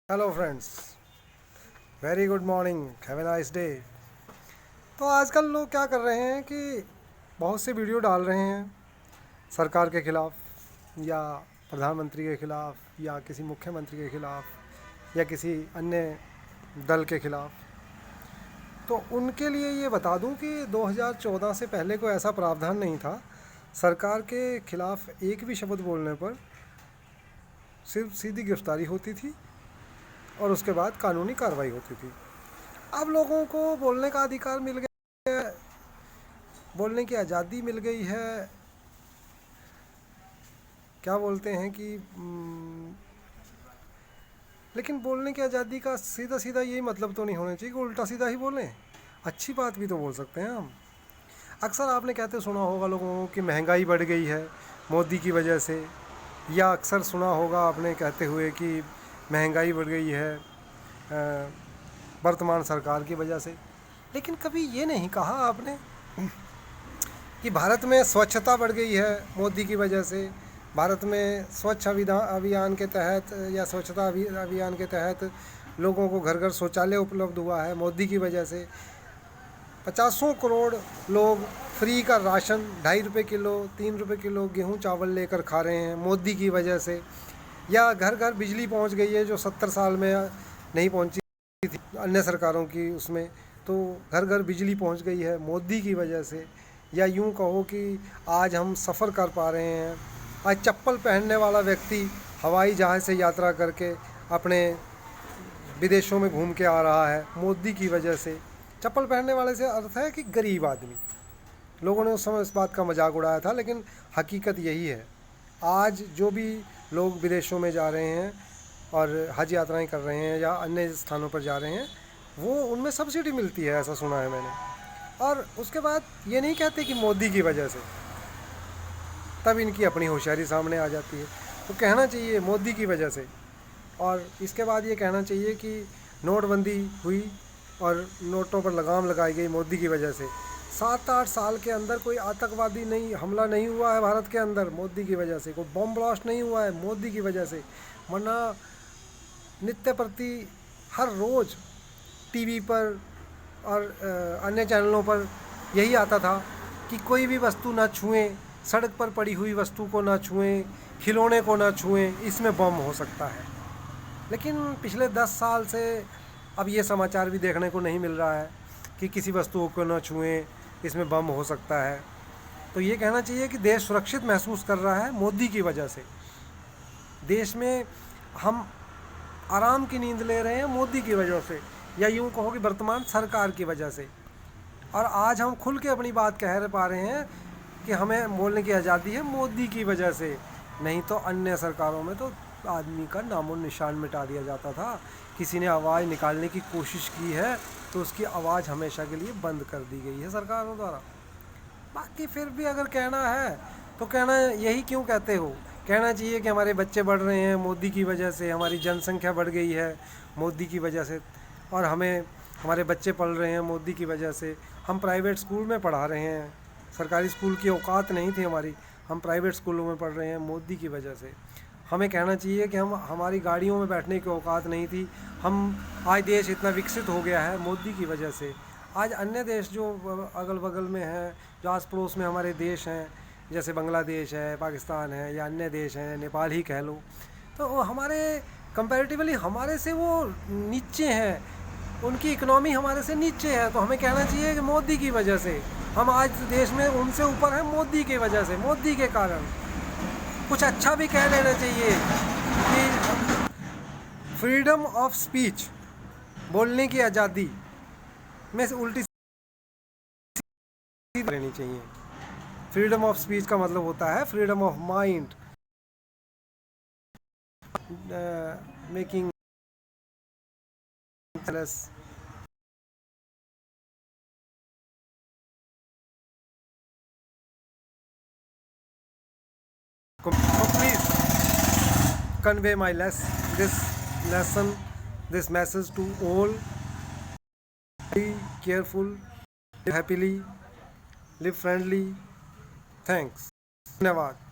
Hello friends, very good morning, have a nice day. तो आजकल लोग क्या कर रहे हैं कि बहुत से वीडियो डाल रहे हैं सरकार के खिलाफ या प्रधानमंत्री के खिलाफ या किसी मुख्यमंत्री के खिलाफ या किसी अन्य दल के खिलाफ। तो उनके लिए ये बता दूं कि 2014 से पहले कोई ऐसा प्रावधान नहीं था। सरकार के खिलाफ एक भी शब्द बोलने पर सिर्फ सीधी गिरफ्तारी होती थी और उसके बाद कानूनी कार्रवाई होती थी। अब लोगों को बोलने का अधिकार मिल गया है, बोलने की आज़ादी मिल गई है। क्या बोलते हैं कि लेकिन बोलने की आज़ादी का सीधा सीधा यही मतलब तो नहीं होना चाहिए कि उल्टा सीधा ही बोलें। अच्छी बात भी तो बोल सकते हैं हम। अक्सर आपने कहते सुना होगा लोगों को कि महंगाई बढ़ गई है मोदी की वजह से, या अक्सर सुना होगा आपने कहते हुए कि महंगाई बढ़ गई है वर्तमान सरकार की वजह से। लेकिन कभी ये नहीं कहा आपने कि भारत में स्वच्छता बढ़ गई है मोदी की वजह से। भारत में स्वच्छ अभियान के तहत या स्वच्छता अभियान के तहत लोगों को घर घर शौचालय उपलब्ध हुआ है मोदी की वजह से। 50 करोड़ लोग फ्री का राशन 2.5 रुपये किलो 3 रुपये किलो गेहूं चावल लेकर खा रहे हैं मोदी की वजह से। या घर घर बिजली पहुंच गई है जो 70 साल में नहीं पहुंची थी अन्य सरकारों की उसमें। तो घर घर बिजली पहुंच गई है मोदी की वजह से। या यूं कहो कि आज हम सफ़र कर पा रहे हैं। आज चप्पल पहनने वाला व्यक्ति हवाई जहाज़ से यात्रा करके अपने विदेशों में घूम के आ रहा है मोदी की वजह से। चप्पल पहनने वाले से अर्थ है कि गरीब आदमी। लोगों ने उस समय इस बात का मजाक उड़ाया था, लेकिन हकीकत यही है। आज जो भी लोग विदेशों में जा रहे हैं और हज यात्राएं कर रहे हैं या अन्य स्थानों पर जा रहे हैं, वो उनमें सब्सिडी मिलती है, ऐसा सुना है मैंने। और उसके बाद ये नहीं कहते कि मोदी की वजह से, तब इनकी अपनी होशियारी सामने आ जाती है। तो कहना चाहिए मोदी की वजह से। और इसके बाद ये कहना चाहिए कि नोटबंदी हुई और नोटों पर लगाम लगाई गई मोदी की वजह से। 7-8 साल के अंदर कोई आतंकवादी नहीं हमला नहीं हुआ है भारत के अंदर मोदी की वजह से। कोई बम ब्लास्ट नहीं हुआ है मोदी की वजह से। वरना नित्य प्रति हर रोज़ टीवी पर और अन्य चैनलों पर यही आता था कि कोई भी वस्तु ना छुएं, सड़क पर पड़ी हुई वस्तु को ना छुएं, खिलौने को ना छुएं, इसमें बम हो सकता है। लेकिन पिछले 10 साल से अब ये समाचार भी देखने को नहीं मिल रहा है कि किसी वस्तु को ना छुएं, इसमें बम हो सकता है। तो ये कहना चाहिए कि देश सुरक्षित महसूस कर रहा है मोदी की वजह से। देश में हम आराम की नींद ले रहे हैं मोदी की वजह से, या यूँ कहो कि वर्तमान सरकार की वजह से। और आज हम खुल के अपनी बात कह पा रहे हैं कि हमें बोलने की आज़ादी है मोदी की वजह से। नहीं तो अन्य सरकारों में तो आदमी का नामो निशान मिटा दिया जाता था। किसी ने आवाज़ निकालने की कोशिश की है तो उसकी आवाज़ हमेशा के लिए बंद कर दी गई है सरकारों द्वारा। बाकी फिर भी अगर कहना है तो कहना यही क्यों कहते हो, कहना चाहिए कि हमारे बच्चे बढ़ रहे हैं मोदी की वजह से, हमारी जनसंख्या बढ़ गई है मोदी की वजह से, और हमें हमारे बच्चे पढ़ रहे हैं मोदी की वजह से। हम प्राइवेट स्कूल में पढ़ा रहे हैं, सरकारी स्कूल की औकात नहीं थी हमारी, हम प्राइवेट स्कूलों में पढ़ रहे हैं मोदी की वजह से। हमें कहना चाहिए कि हमारी गाड़ियों में बैठने की औकात नहीं थी, हम आज देश इतना विकसित हो गया है मोदी की वजह से। आज अन्य देश जो अगल बगल में हैं, जो आस पड़ोस में हमारे देश हैं, जैसे बांग्लादेश है, पाकिस्तान है, या अन्य देश हैं, नेपाल ही कह लो, तो वो हमारे कंपैरेटिवली हमारे से वो नीचे हैं, उनकी इकनॉमी हमारे से नीचे है। तो हमें कहना चाहिए कि मोदी की वजह से हम आज देश में उनसे ऊपर हैं मोदी की वजह से, मोदी के कारण। कुछ अच्छा भी कह लेना चाहिए कि फ्रीडम ऑफ स्पीच, बोलने की आज़ादी में से उल्टी सीधी लेनी चाहिए। फ्रीडम ऑफ स्पीच का मतलब होता है freedom of mind, making please convey this lesson, this message to all. Be careful, live happily, live friendly. Thanks. धन्यवाद।